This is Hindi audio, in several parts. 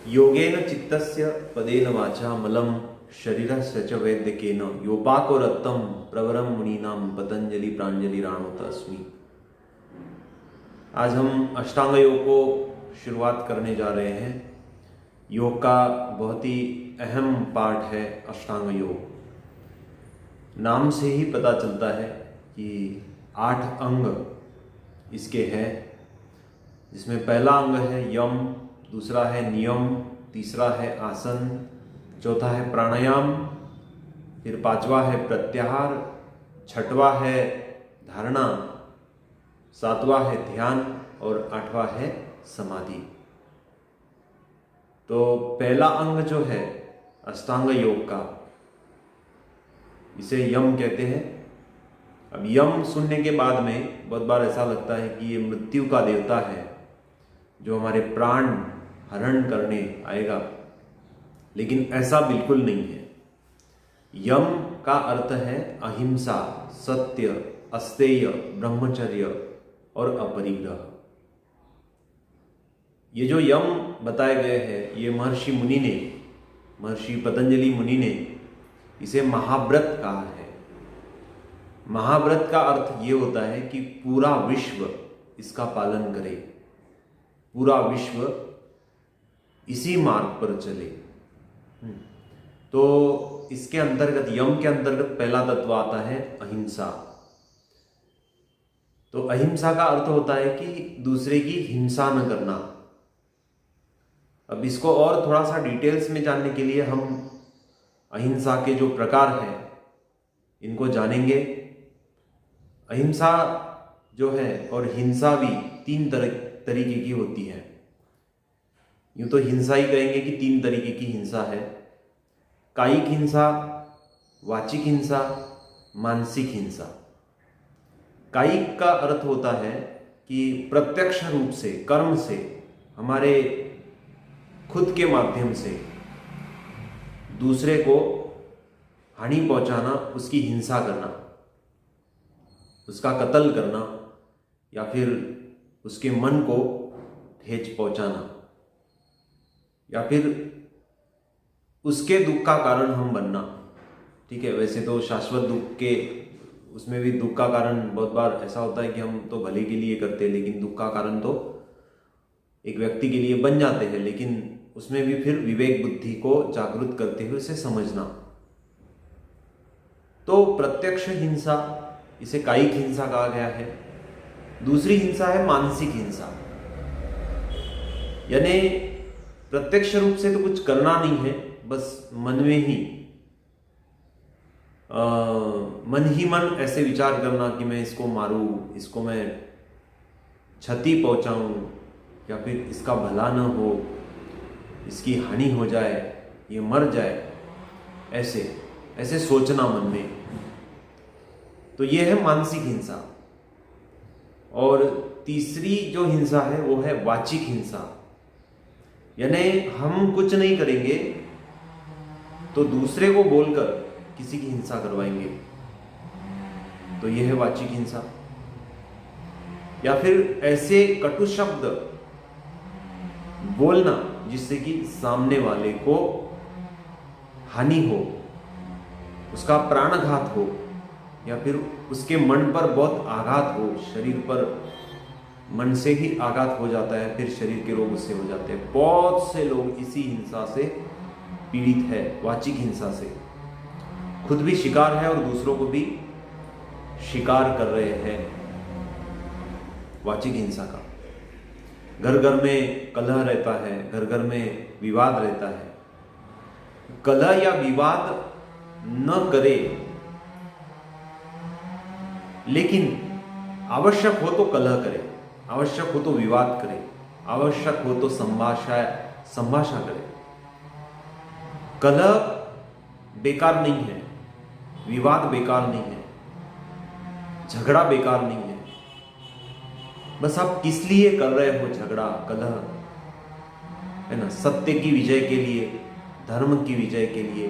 योगेन चित्तस्य पदेन वाचा मलं शरीरस्य च वैद्यकेन योपाकोरत्तम प्रवरम मुनीनाम पतंजलि प्रांजलि राणोत अस्मि। आज हम अष्टांग योग को शुरुआत करने जा रहे हैं। योग का बहुत ही अहम पार्ट है अष्टांग योग। नाम से ही पता चलता है कि 8 अंग इसके हैं, जिसमें पहला अंग है यम, दूसरा है नियम, तीसरा है आसन, चौथा है प्राणायाम, फिर पांचवा है प्रत्याहार, छठवां है धारणा, सातवां है ध्यान और आठवां है समाधि। तो पहला अंग जो है अष्टांग योग का, इसे यम कहते हैं। अब यम सुनने के बाद में बहुत बार ऐसा लगता है कि ये मृत्यु का देवता है जो हमारे प्राण हरण करने आएगा, लेकिन ऐसा बिल्कुल नहीं है। यम का अर्थ है अहिंसा, सत्य, अस्तेय, ब्रह्मचर्य और अपरिग्रह। ये जो यम बताए गए हैं, ये महर्षि पतंजलि मुनि ने इसे महाव्रत कहा है। महाव्रत का अर्थ ये होता है कि पूरा विश्व इसका पालन करे, पूरा विश्व इसी मार्ग पर चले। तो इसके अंतर्गत, यम के अंतर्गत पहला तत्व आता है अहिंसा। तो अहिंसा का अर्थ होता है कि दूसरे की हिंसा न करना। अब इसको और थोड़ा सा डिटेल्स में जानने के लिए हम अहिंसा के जो प्रकार हैं इनको जानेंगे। अहिंसा जो है और हिंसा भी 3 तरीके की होती है। यूं तो हिंसा ही कहेंगे कि 3 तरीके की हिंसा है: कायिक हिंसा, वाचिक हिंसा, मानसिक हिंसा। कायिक का अर्थ होता है कि प्रत्यक्ष रूप से, कर्म से, हमारे खुद के माध्यम से दूसरे को हानि पहुंचाना, उसकी हिंसा करना, उसका कत्ल करना या फिर उसके मन को ठेस पहुंचाना, या फिर उसके दुख का कारण हम बनना। ठीक है, वैसे तो शाश्वत दुख के उसमें भी दुख का कारण बहुत बार ऐसा होता है कि हम तो भले के लिए करते हैं, लेकिन दुख का कारण तो एक व्यक्ति के लिए बन जाते हैं। लेकिन उसमें भी फिर विवेक बुद्धि को जागृत करते हुए उसे समझना। तो प्रत्यक्ष हिंसा, इसे कायिक हिंसा कहा गया है। दूसरी हिंसा है मानसिक हिंसा, यानी प्रत्यक्ष रूप से तो कुछ करना नहीं है, बस मन ही मन ऐसे विचार करना कि मैं इसको मारूं, इसको मैं क्षति पहुंचाऊं, या फिर इसका भला न हो, इसकी हानि हो जाए, ये मर जाए, ऐसे सोचना मन में। तो ये है मानसिक हिंसा। और तीसरी जो हिंसा है वो है वाचिक हिंसा, यानी हम कुछ नहीं करेंगे तो दूसरे को बोलकर किसी की हिंसा करवाएंगे। तो यह है वाचिक हिंसा। या फिर ऐसे कटु शब्द बोलना जिससे कि सामने वाले को हानि हो, उसका प्राणघात हो, या फिर उसके मन पर बहुत आघात हो। शरीर पर मन से ही आघात हो जाता है, फिर शरीर के रोग उससे हो जाते हैं। बहुत से लोग इसी हिंसा से पीड़ित है, वाचिक हिंसा से। खुद भी शिकार है और दूसरों को भी शिकार कर रहे हैं वाचिक हिंसा का। घर घर में कलह रहता है, घर घर में विवाद रहता है। कलह या विवाद न करे, लेकिन आवश्यक हो तो कलह करे, आवश्यक हो तो विवाद करे, आवश्यक हो तो संभाषा करे। कलह बेकार नहीं है, विवाद बेकार नहीं है, झगड़ा बेकार नहीं है। बस आप किस लिए कर रहे हो झगड़ा, कलह, है ना? सत्य की विजय के लिए, धर्म की विजय के लिए,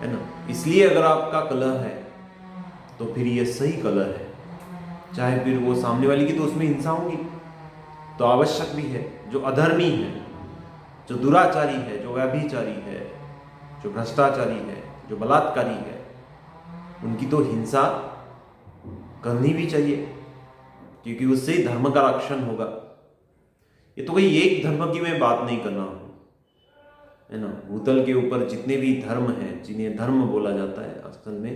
है ना? इसलिए अगर आपका कलह है तो फिर ये सही कलह है। चाहे फिर वो सामने वाले की तो उसमें हिंसा होगी, तो आवश्यक भी है। जो अधर्मी है, जो दुराचारी है, जो व्यभिचारी है, जो भ्रष्टाचारी है, जो बलात्कारी है, उनकी तो हिंसा करनी भी चाहिए, क्योंकि उससे ही धर्म का रक्षण होगा। ये तो कोई एक धर्म की मैं बात नहीं कर रहा हूं, है ना। भूतल के ऊपर जितने भी धर्म हैं, जिन्हें धर्म बोला जाता है, असल में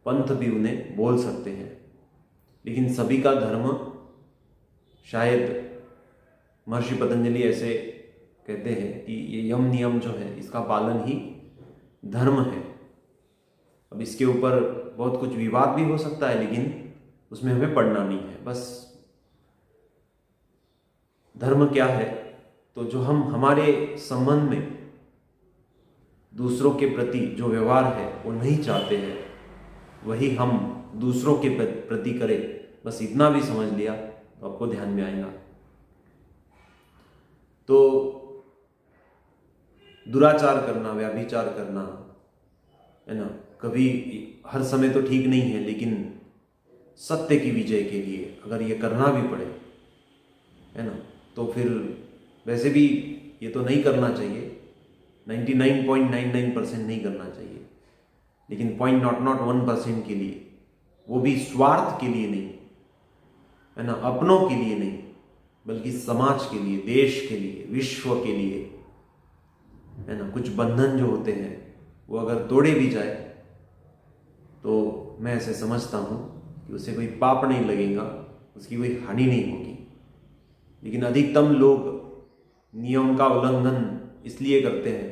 पंथ भी उन्हें बोल सकते हैं, लेकिन सभी का धर्म, शायद महर्षि पतंजलि ऐसे कहते हैं कि ये यम नियम जो है, इसका पालन ही धर्म है। अब इसके ऊपर बहुत कुछ विवाद भी हो सकता है, लेकिन उसमें हमें पढ़ना नहीं है। बस धर्म क्या है, तो जो हम हमारे संबंध में दूसरों के प्रति जो व्यवहार है वो नहीं चाहते हैं, वही हम दूसरों के प्रति करें। बस इतना भी समझ लिया तो आपको ध्यान में आएगा। तो दुराचार करना, व्यभिचार करना, है ना, कभी हर समय तो ठीक नहीं है, लेकिन सत्य की विजय के लिए अगर ये करना भी पड़े, है ना, तो फिर वैसे भी ये तो नहीं करना चाहिए। 99.99% नहीं करना चाहिए, लेकिन 0.01% के लिए, वो भी स्वार्थ के लिए नहीं, है ना, अपनों के लिए नहीं, बल्कि समाज के लिए, देश के लिए, विश्व के लिए, है ना। कुछ बंधन जो होते हैं वो अगर तोड़े भी जाए तो मैं ऐसे समझता हूं कि उसे कोई पाप नहीं लगेगा, उसकी कोई हानि नहीं होगी। लेकिन अधिकतम लोग नियम का उल्लंघन इसलिए करते हैं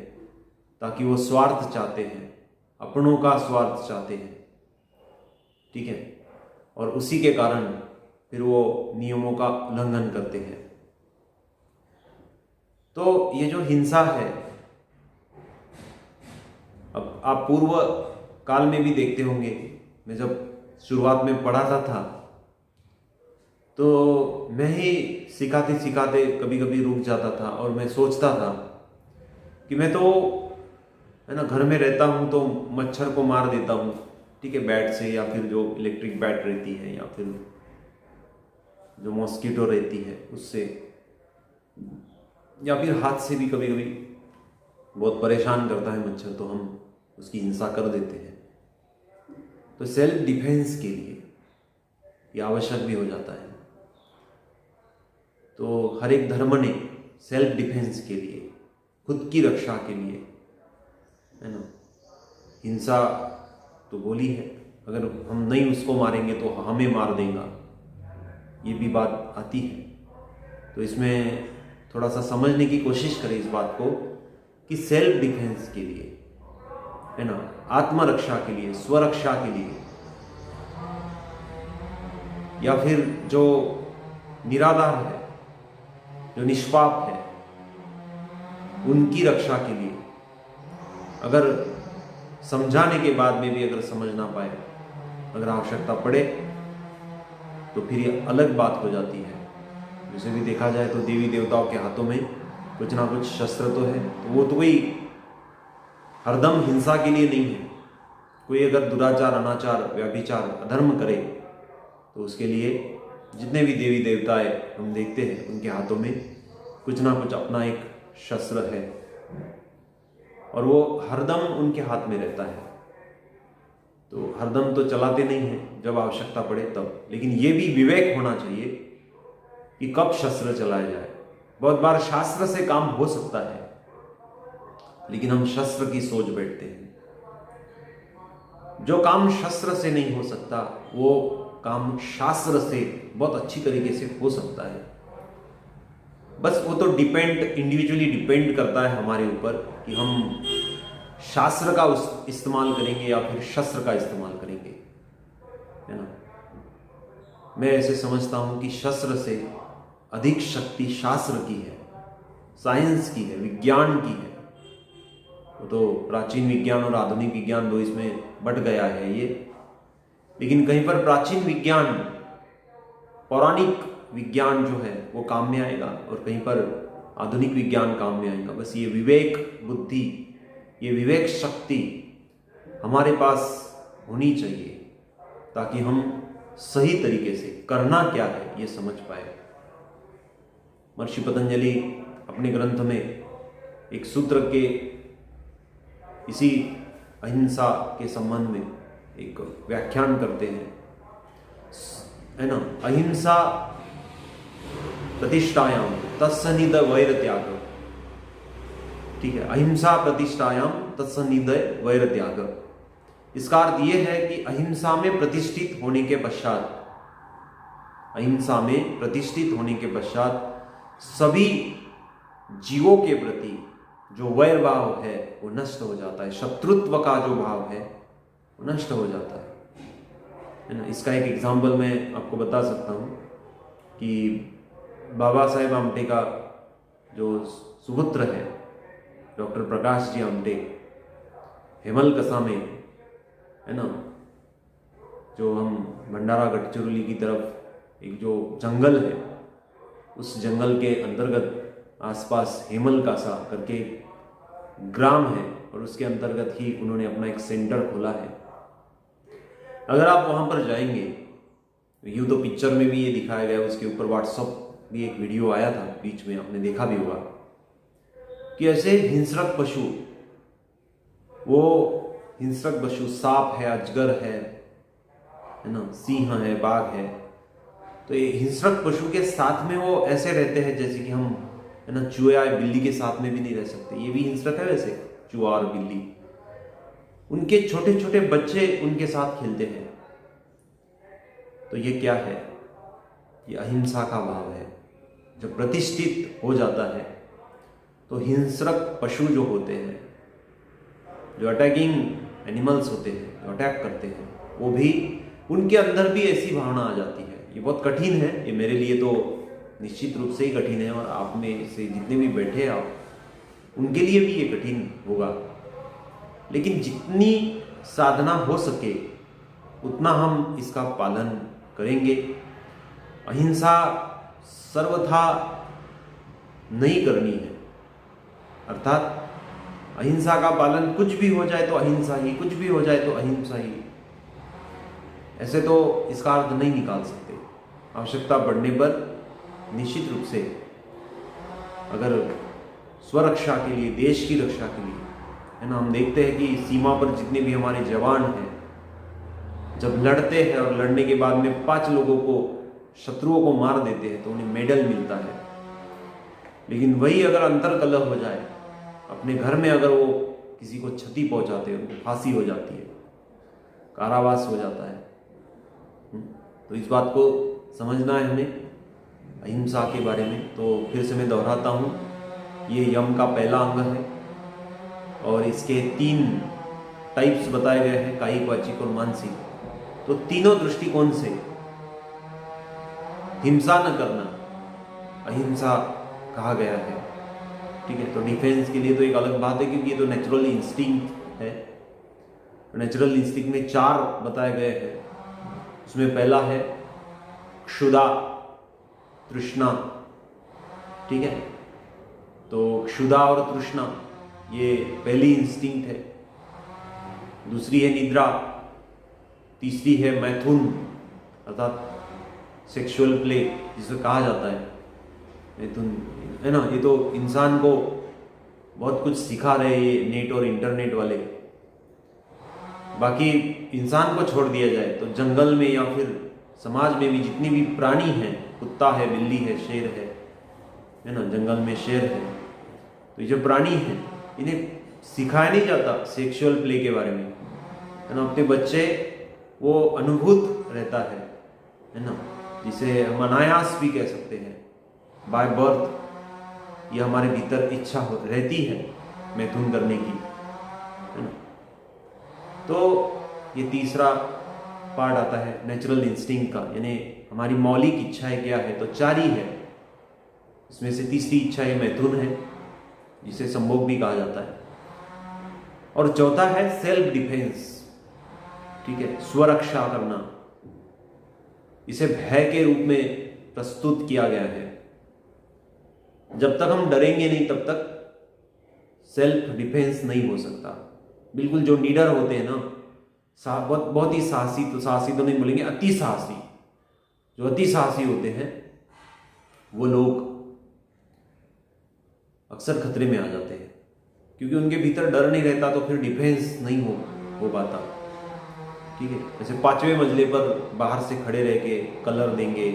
ताकि वो स्वार्थ चाहते हैं, अपनों का स्वार्थ चाहते हैं, ठीक है, और उसी के कारण फिर वो नियमों का उल्लंघन करते हैं। तो ये जो हिंसा है, अब आप पूर्व काल में भी देखते होंगे, मैं जब शुरुआत में पढ़ाता था तो मैं ही सिखाते सिखाते कभी कभी रुक जाता था और मैं सोचता था कि मैं तो, है ना, घर में रहता हूं तो मच्छर को मार देता हूं, ठीक है, बैट से, या फिर जो इलेक्ट्रिक बैट रहती है, या फिर जो मॉस्किटो रहती है उससे, या फिर हाथ से भी कभी कभी बहुत परेशान करता है मच्छर, तो हम उसकी हिंसा कर देते हैं। तो सेल्फ डिफेंस के लिए ये आवश्यक भी हो जाता है। तो हर एक धर्म ने सेल्फ डिफेंस के लिए, खुद की रक्षा के लिए, है ना, हिंसा तो बोली है, अगर हम नहीं उसको मारेंगे तो हमें मार देगा, ये भी बात आती है। तो इसमें थोड़ा सा समझने की कोशिश करें इस बात को कि सेल्फ डिफेंस के लिए, है ना, आत्मरक्षा के लिए, स्वरक्षा के लिए, या फिर जो निराधार है, जो निष्पाप है, उनकी रक्षा के लिए, अगर समझाने के बाद में भी अगर समझ ना पाए, अगर आवश्यकता पड़े, तो फिर ये अलग बात हो जाती है। जैसे भी देखा जाए तो देवी देवताओं के हाथों में कुछ ना कुछ शस्त्र तो है, तो वो तो कोई हरदम हिंसा के लिए नहीं है। कोई अगर दुराचार, अनाचार, व्यभिचार, अधर्म करे तो उसके लिए जितने भी देवी देवताएं हम देखते हैं, उनके हाथों में कुछ ना कुछ अपना एक शस्त्र है, और वो हरदम उनके हाथ में रहता है। तो हरदम तो चलाते नहीं हैं, जब आवश्यकता पड़े तब। लेकिन ये भी विवेक होना चाहिए कि कब शस्त्र चलाया जाए। बहुत बार शास्त्र से काम हो सकता है, लेकिन हम शस्त्र की सोच बैठते हैं। जो काम शस्त्र से नहीं हो सकता, वो काम शास्त्र से बहुत अच्छी तरीके से हो सकता है। बस वो तो इंडिविजुअली डिपेंड करता है हमारे ऊपर कि हम शास्त्र का इस्तेमाल करेंगे या फिर शस्त्र का इस्तेमाल करेंगे, है ना। मैं ऐसे समझता हूं कि शस्त्र से अधिक शक्ति शास्त्र की है, साइंस की है, विज्ञान की है। वो तो प्राचीन विज्ञान और आधुनिक विज्ञान दो इसमें बट गया है ये, लेकिन कहीं पर प्राचीन विज्ञान, पौराणिक विज्ञान जो है वो काम में आएगा, और कहीं पर आधुनिक विज्ञान काम में आएगा। बस ये विवेक बुद्धि, ये विवेक शक्ति हमारे पास होनी चाहिए, ताकि हम सही तरीके से करना क्या है ये समझ पाए। महर्षि पतंजलि अपने ग्रंथ में एक सूत्र के इसी अहिंसा के संबंध में एक व्याख्यान करते हैं, है ना। अहिंसा प्रतिष्ठायाम तत्सनिध वैर त्याग, ठीक है। अहिंसा प्रतिष्ठायाम तत्सनिध वैर त्याग, इसका अर्थ यह है कि अहिंसा में प्रतिष्ठित होने के पश्चात, अहिंसा में प्रतिष्ठित होने के पश्चात सभी जीवों के प्रति जो वैर भाव है वो नष्ट हो जाता है, शत्रुत्व का जो भाव है वो नष्ट हो जाता है ना। इसका एक एग्जाम्पल मैं आपको बता सकता हूँ कि बाबा साहेब आमटे का जो सुपुत्र है डॉक्टर प्रकाश जी आमटे, हेमलकसा में, है ना, जो हम भंडारा गढ़चिरौली की तरफ एक जो जंगल है, उस जंगल के अंतर्गत आसपास हेमलकसा करके ग्राम है और उसके अंतर्गत ही उन्होंने अपना एक सेंटर खोला है। अगर आप वहां पर जाएंगे, यूं तो पिक्चर में भी ये दिखाया गया, उसके ऊपर व्हाट्सएप भी एक वीडियो आया था बीच में, आपने देखा भी होगा कि ऐसे हिंसक पशु, वो हिंसक पशु सांप है, अजगर है ना, सिंह है, बाघ है, तो ये हिंसक पशु के साथ में वो ऐसे रहते हैं जैसे कि हम, है ना, चूहा या बिल्ली के साथ में भी नहीं रह सकते। ये भी हिंसक है वैसे, चूहा और बिल्ली। उनके छोटे छोटे बच्चे उनके साथ खेलते हैं। तो ये क्या है? ये अहिंसा का भाव है। जब प्रतिष्ठित हो जाता है तो हिंसक पशु जो होते हैं, जो अटैकिंग एनिमल्स होते हैं, जो अटैक करते हैं, वो भी, उनके अंदर भी ऐसी भावना आ जाती है। ये बहुत कठिन है, ये मेरे लिए तो निश्चित रूप से ही कठिन है, और आप में से जितने भी बैठे आप, उनके लिए भी ये कठिन होगा। लेकिन जितनी साधना हो सके उतना हम इसका पालन करेंगे। अहिंसा सर्वथा नहीं करनी है, अर्थात अहिंसा का पालन, कुछ भी हो जाए तो अहिंसा ही, कुछ भी हो जाए तो अहिंसा ही, ऐसे तो इसका अर्थ नहीं निकाल सकते। आवश्यकता पड़ने पर निश्चित रूप से, अगर स्वरक्षा के लिए, देश की रक्षा के लिए, है ना, हम देखते हैं कि सीमा पर जितने भी हमारे जवान हैं, जब लड़ते हैं और लड़ने के बाद में 5 लोगों को, शत्रुओं को मार देते हैं तो उन्हें मेडल मिलता है। लेकिन वही अगर अंतर्कलह हो जाए, अपने घर में अगर वो किसी को क्षति पहुंचाते हैं, उनको फांसी हो जाती है, कारावास हो जाता है। तो इस बात को समझना है हमें अहिंसा के बारे में। तो फिर से मैं दोहराता हूँ, ये यम का पहला अंग है और इसके 3 टाइप्स बताए गए हैं, कायिक, वाचिक और मानसिक। तो तीनों दृष्टिकोण से हिंसा न करना अहिंसा कहा गया है, ठीक है। तो डिफेंस के लिए तो एक अलग बात है, क्योंकि ये तो नेचुरल इंस्टिंक्ट है। नेचुरल इंस्टिंक्ट में 4 बताए गए हैं। उसमें पहला है क्षुधा, तृष्णा, ठीक है। तो क्षुधा और तृष्णा ये पहली इंस्टिंक्ट है। दूसरी है निद्रा, तीसरी है मैथुन अर्थात सेक्सुअल प्ले जिसे कहा जाता है, मैथुन, है ना। ये तो इंसान को बहुत कुछ सिखा रहे हैं ये नेट और इंटरनेट वाले। बाकी इंसान को छोड़ दिया जाए तो जंगल में या फिर समाज में भी जितनी भी प्राणी हैं, कुत्ता है, बिल्ली है, शेर है ना, जंगल में शेर है, तो ये जो प्राणी हैं इन्हें सिखाया नहीं जाता सेक्सुअल प्ले के बारे में, है ना। अपने बच्चे वो अनुभूत रहता है ना, जिसे हम अनायास भी कह सकते हैं, बाय बर्थ ये हमारे भीतर इच्छा रहती है मैथुन करने की, है ना। तो ये तीसरा पार्ट आता है नेचुरल इंस्टिंक्ट का, यानी हमारी मौलिक इच्छाएं क्या है, तो 4 ही है। इसमें से तीसरी इच्छा ये मैथुन है, जिसे संभोग भी कहा जाता है। और चौथा है सेल्फ डिफेंस, ठीक है, स्वरक्षा करना। इसे भय के रूप में प्रस्तुत किया गया है। जब तक हम डरेंगे नहीं तब तक सेल्फ डिफेंस नहीं हो सकता। बिल्कुल जो लीडर होते हैं ना, बहुत ही साहसी, तो साहसी तो नहीं बोलेंगे, अति साहसी, जो अति साहसी होते हैं वो लोग अक्सर खतरे में आ जाते हैं, क्योंकि उनके भीतर डर नहीं रहता तो फिर डिफेंस नहीं हो पाता। ठीक है, जैसे 5वें मंजिले पर बाहर से खड़े रह के कलर देंगे,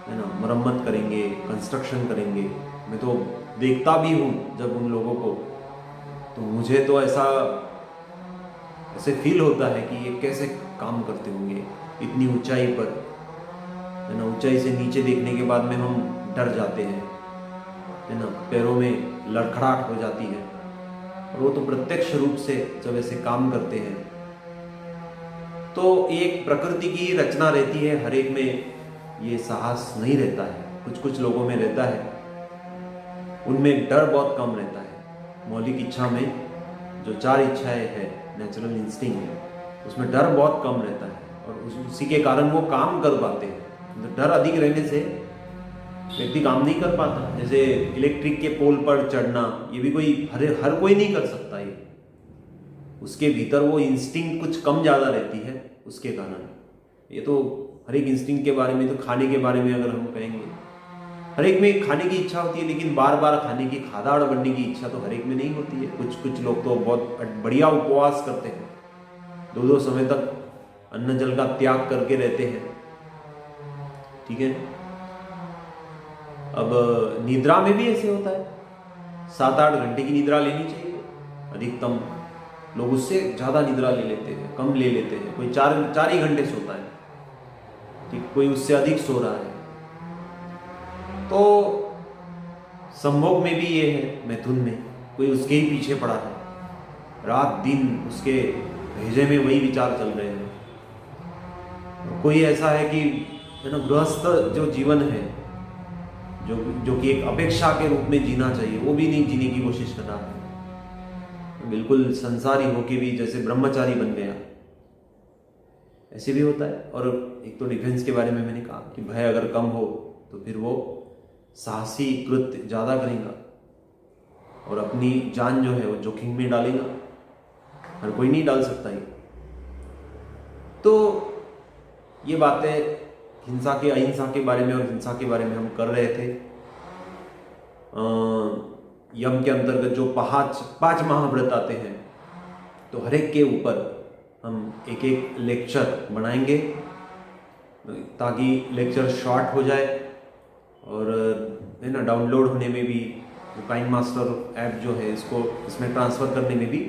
है ना, मरम्मत करेंगे, कंस्ट्रक्शन करेंगे। मैं तो देखता भी हूँ जब उन लोगों को, तो मुझे तो ऐसे फील होता है कि ये कैसे काम करते होंगे इतनी ऊंचाई पर, है ना। ऊंचाई से नीचे देखने के बाद में हम डर जाते हैं, है ना, पैरों में लड़खड़ाहट हो जाती है। और वो तो प्रत्यक्ष रूप से जब ऐसे काम करते हैं तो एक प्रकृति की रचना रहती है, हर एक में ये साहस नहीं रहता है, कुछ कुछ लोगों में रहता है। उनमें डर बहुत कम रहता है। मौलिक इच्छा में जो 4 इच्छाएं है, नेचुरल इंस्टिंक्ट है, उसमें डर बहुत कम रहता है और उसी के कारण वो काम कर पाते हैं। तो डर अधिक रहने से व्यक्ति काम नहीं कर पाता। जैसे इलेक्ट्रिक के पोल पर चढ़ना, ये भी कोई हर कोई नहीं कर सकता। ये उसके भीतर वो इंस्टिंक्ट कुछ कम ज़्यादा रहती है उसके कारण। ये तो हर एक इंस्टिंक्ट के बारे में, तो खाने के बारे में अगर हम कहेंगे, हर एक में खाने की इच्छा होती है, लेकिन बार बार खाने की, खादाड़ बनने की इच्छा तो हर एक में नहीं होती है। कुछ लोग तो बहुत बढ़िया उपवास करते हैं, 2 समय तक अन्न जल का त्याग करके रहते हैं। ठीक है, अब निद्रा में भी ऐसे होता है, 7-8 घंटे की निद्रा लेनी चाहिए अधिकतम। लोग उससे ज़्यादा निद्रा ले लेते हैं, कम ले लेते हैं। कोई 4 ही घंटे सोता है, ठीक, कोई उससे अधिक सो रहा है। तो संभोग में भी ये है, मैथुन में कोई उसके ही पीछे पड़ा है, रात दिन उसके भेजे में वही विचार चल रहे हैं। कोई ऐसा है कि, है ना, गृहस्थ जो जीवन है, जो कि एक अपेक्षा के रूप में जीना चाहिए, वो भी नहीं जीने की कोशिश कर रहा है। बिल्कुल संसारी होके भी जैसे ब्रह्मचारी बन गया, ऐसे भी होता है। और एक तो डिफेंस के बारे में मैंने कहा कि भय अगर कम हो तो फिर वो साहसी कृत्य ज़्यादा करेगा और अपनी जान जो है वो जोखिम में डालेगा। हर कोई नहीं डाल सकता ये। तो ये बातें हिंसा के, अहिंसा के बारे में और हिंसा के बारे में हम कर रहे थे। यम के अंतर्गत जो 5 महाव्रत आते हैं, तो हर एक के ऊपर हम एक लेक्चर बनाएंगे ताकि लेक्चर शॉर्ट हो जाए और, है ना, डाउनलोड होने में भी, काइंड मास्टर ऐप जो है इसको इसमें ट्रांसफ़र करने में भी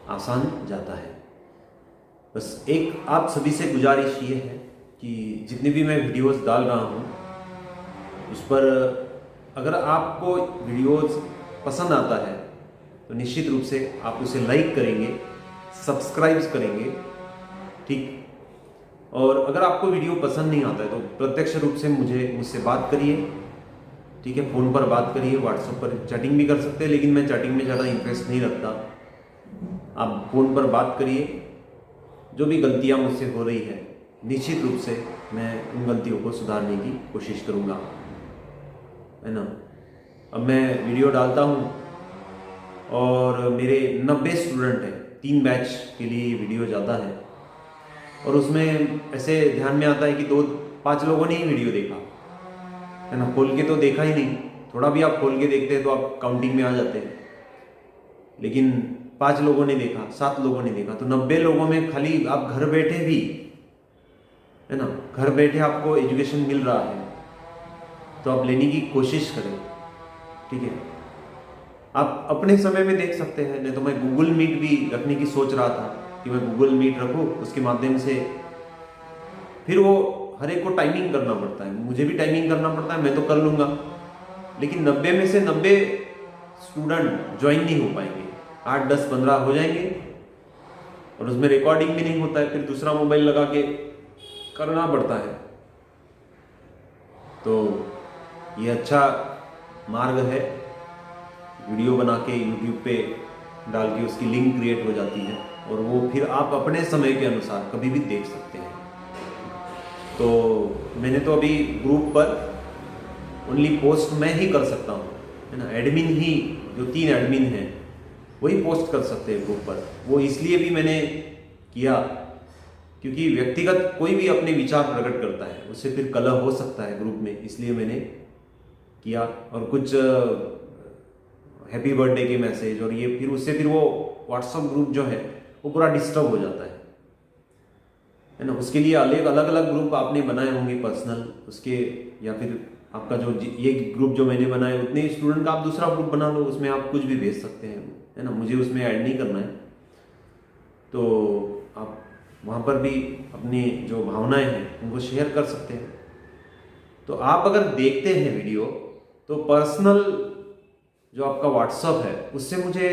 आसान जाता है। बस एक आप सभी से गुजारिश ये है कि जितने भी मैं वीडियोस डाल रहा हूँ उस पर अगर आपको वीडियोस पसंद आता है तो निश्चित रूप से आप उसे लाइक करेंगे, सब्सक्राइब करेंगे, ठीक। और अगर आपको वीडियो पसंद नहीं आता है तो प्रत्यक्ष रूप से मुझसे बात करिए, ठीक है। फ़ोन पर बात करिए, व्हाट्सएप पर चैटिंग भी कर सकते हैं, लेकिन मैं चैटिंग में ज़्यादा इंटरेस्ट नहीं रखता। आप फ़ोन पर बात करिए, जो भी गलतियाँ मुझसे हो रही है निश्चित रूप से मैं उन गलतियों को सुधारने की कोशिश करूँगा, है ना। अब मैं वीडियो डालता हूँ और मेरे 90 स्टूडेंट हैं, 3 बैच के लिए ये वीडियो जाता है और उसमें ऐसे ध्यान में आता है कि 2-5 लोगों ने ही वीडियो देखा, है ना, खोल के तो देखा ही नहीं। थोड़ा भी आप खोल के देखते हैं तो आप काउंटिंग में आ जाते हैं, लेकिन 5 लोगों ने देखा, 7 लोगों ने देखा, तो 90 लोगों में खाली आप घर बैठे भी, है ना, घर बैठे आपको एजुकेशन मिल रहा है तो आप लेने की कोशिश करें, ठीक है। आप अपने समय में देख सकते हैं, नहीं तो मैं गूगल मीट भी रखने की सोच रहा था कि मैं गूगल मीट रखूँ, उसके माध्यम से फिर वो हर एक को टाइमिंग करना पड़ता है, मुझे भी टाइमिंग करना पड़ता है, मैं तो कर लूँगा, लेकिन 90 में से 90 स्टूडेंट ज्वाइन नहीं हो पाएंगे, 8, 10, 15 हो जाएंगे और उसमें रिकॉर्डिंग भी नहीं होता है, फिर दूसरा मोबाइल लगा के करना पड़ता है। तो ये अच्छा मार्ग है, वीडियो बना के यूट्यूब पे डाल के उसकी लिंक क्रिएट हो जाती है और वो फिर आप अपने समय के अनुसार कभी भी देख सकते हैं। तो मैंने तो अभी ग्रुप पर ओनली पोस्ट मैं ही कर सकता हूँ, है ना, एडमिन ही, जो 3 एडमिन हैं वही पोस्ट कर सकते हैं ग्रुप पर। वो इसलिए भी मैंने किया क्योंकि व्यक्तिगत कोई भी अपने विचार प्रकट करता है, उससे फिर कलह हो सकता है ग्रुप में, इसलिए मैंने किया। और कुछ हैप्पी बर्थडे के मैसेज, और ये फिर उससे फिर वो व्हाट्सअप ग्रुप जो है वो पूरा डिस्टर्ब हो जाता है ना। उसके लिए अलग अलग ग्रुप आपने बनाए होंगे पर्सनल उसके, या फिर आपका जो ये ग्रुप जो मैंने बनाया उतने स्टूडेंट का आप दूसरा ग्रुप बना लो, उसमें आप कुछ भी भेज सकते हैं, है ना। मुझे उसमें ऐड नहीं करना है, तो आप वहाँ पर भी अपनी जो भावनाएं हैं उनको शेयर कर सकते हैं। तो आप अगर देखते हैं वीडियो तो पर्सनल जो आपका व्हाट्सअप है उससे मुझे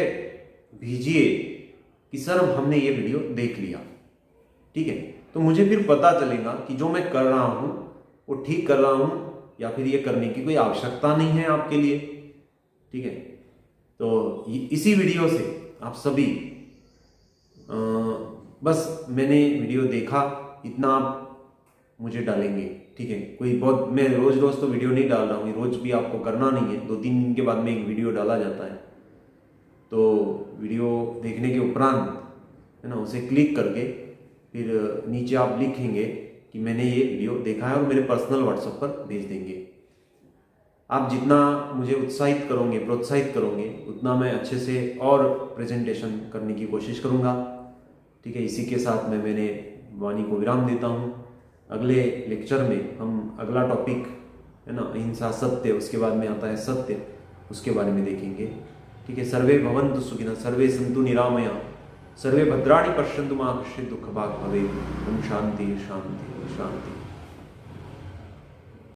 भेजिए कि सर हमने ये वीडियो देख लिया, ठीक है। तो मुझे फिर पता चलेगा कि जो मैं कर रहा हूँ वो ठीक कर रहा हूँ या फिर ये करने की कोई आवश्यकता नहीं है आपके लिए, ठीक है। तो इसी वीडियो से आप सभी बस मैंने वीडियो देखा इतना आप मुझे डालेंगे, ठीक है। कोई बहुत, मैं रोज रोज तो वीडियो नहीं डाल रहा हूँ, रोज भी आपको करना नहीं है, 2-3 दिन के बाद में एक वीडियो डाला जाता है। तो वीडियो देखने के उपरांत, है ना, उसे क्लिक करके फिर नीचे आप लिखेंगे कि मैंने ये वीडियो देखा है और मेरे पर्सनल व्हाट्सएप पर भेज देंगे। आप जितना मुझे उत्साहित करोगे, प्रोत्साहित करोगे, उतना मैं अच्छे से और प्रेजेंटेशन करने की कोशिश करूँगा, ठीक है। इसी के साथ मैं मेरे वाणी को विराम देता हूँ। अगले लेक्चर में हम अगला टॉपिक, है ना, अहिंसा सत्य, उसके बाद में आता है सत्य, उसके बारे में देखेंगे, ठीक है। सर्वे भवन्तु सुखिनः, सर्वे सन्तु निरामया, सर्वे भद्राणि पश्यन्तु मा कश्चित् दुःखभाग् भवेत्। ओम शांति शांति शांति।